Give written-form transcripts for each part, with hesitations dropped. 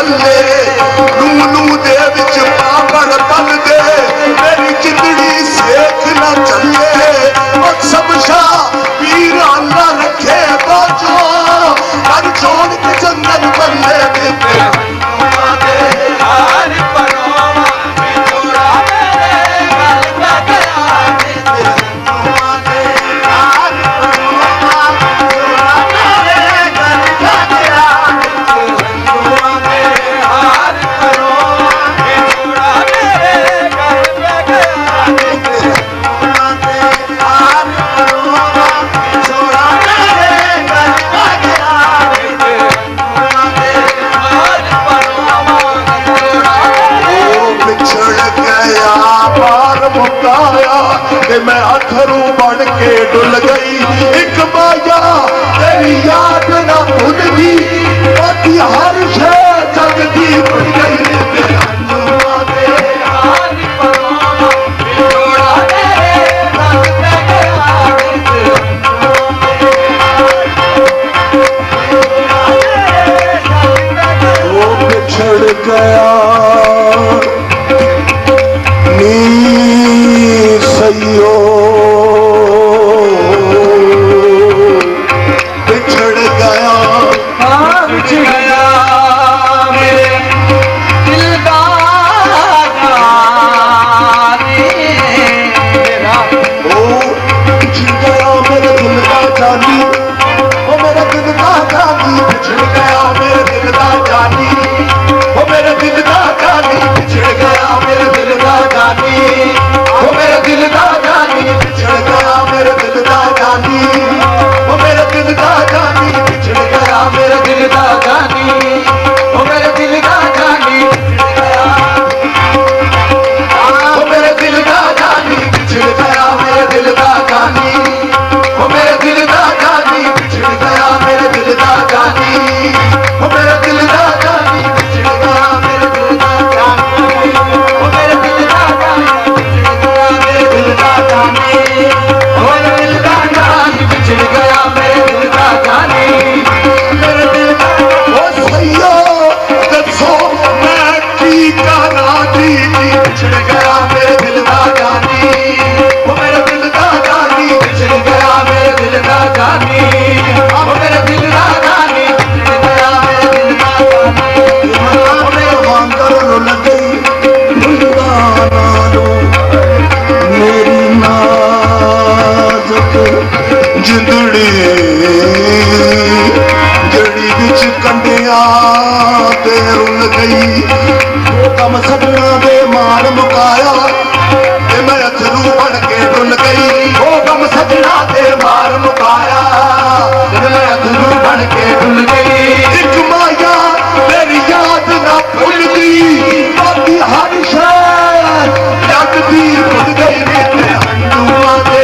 पल्ले लू लू दे विच पापड़ पल दे मेरी जिंदड़ी सेक ना चले और सब शाह पीर अल्लाह रखे बाजो हर जोड़ के चंदन बल्ले दे मैं अथरू बन के डुल गई एक माया तेरी याद ना भूलदी बाकी हर शय जगदी भूल गई वो बिछड़ गया सैयो बिछड़ गया मेरे दिल का जानी मेरा ओ बिछड़ गया मेरे दिल का जानी ओ मेरे दिल का जानी बिछड़ गया मेरे दिल का जानी ओ मेरे दिल का जानी बिछड़ गया मेरे दिल का जानी ओ मेरे दिल का जानी बिछड़ गया मेरे दिल का जानी ओ मेरे दिल का जानी बिछड़ गया मेरे दिल का जानी ओ मेरे दिल का जानी बिछड़ गया ओ मेरे दिल का जानी बिछड़ गया मेरे दिल का जानी ओ मेरे दिल का जानी बिछड़ गया मेरे दिल का जानी ओ मेरे दिल का जानी बिछड़ गया मेरे दिल का जानी ओ मेरे दिल का जानी मेरे दिल का जानी बिछड़ गया मेरे दिल का जानी मेरे दिल का ओ सैयो दसो मैं की करा दी बिछड़ गया मेरे दिल का जानी ओ मेरे दिल का जानी बिछड़ गया मेरे दिल का जानी ओ मेरे दिल का जानी बिछड़ गया मेरे दिल का जानी ओ मेरे वांगर रुल गई भुलवाना लो मेरी नाजुक जिंदड़ी जड़ी विच कंडिया ते रुल गई वो कम सपना दे मार मुकाया ते मैं अथरू बन के डुल गई वो कम सपना दे मार मुकाया ते मैं अथरू बन के डुल गई एक माया मेरी याद ना भूलदी बाकी हर शय जगदी भूल गई मेरे हंडुआ दे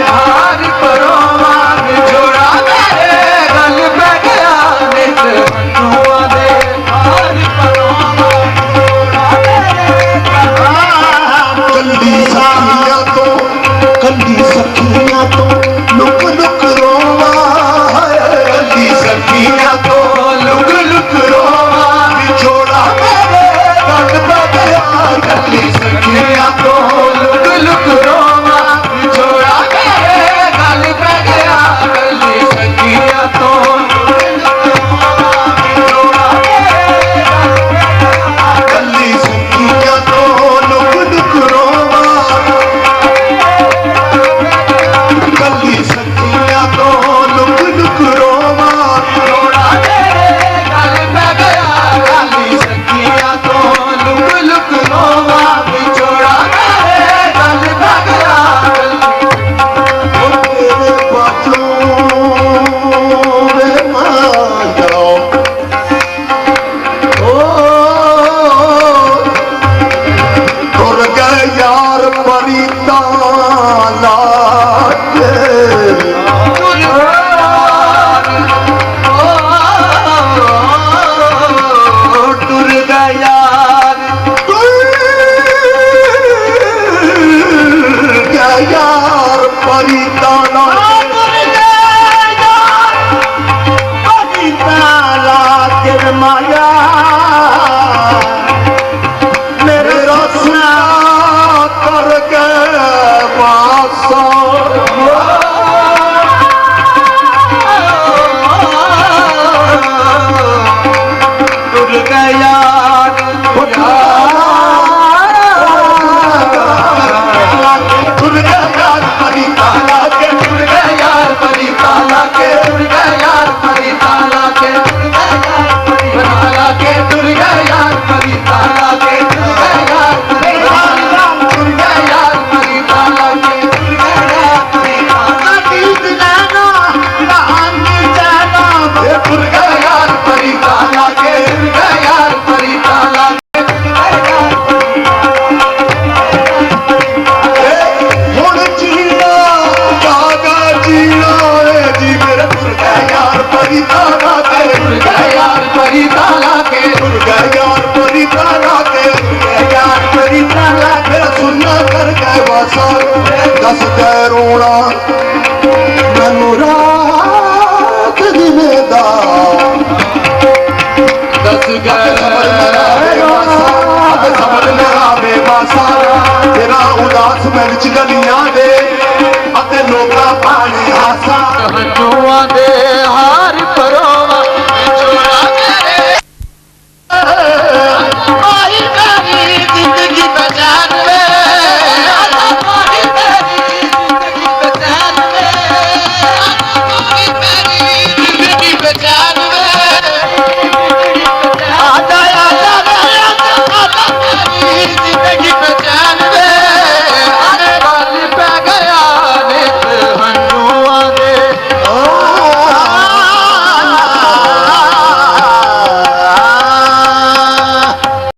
हार परोवा जोड़ा मेरे गल पे गया ਵਿੱਚ ਗਲੀਆਂ ਦੇ ਅਤੇ ਲੋਕਾਂ ਪਾਣੀ ਹਾਸਾ ਹੰਝੂਆਂ ਦੇ ਹਾਰ ਪਰੋਵਾ ਵਿਛੋੜਾ ਮੇਰੇ ਮਾਈ ਮੇਰੀ ਜ਼ਿੰਦਗੀ ਬਚਾਨ ਵੇ ਮਾਈ ਮੇਰੀ ਜ਼ਿੰਦਗੀ ਬਚਾਨ ਵੇ ਮਾਈ ਮੇਰੀ ਜ਼ਿੰਦਗੀ ਬਚਾਨ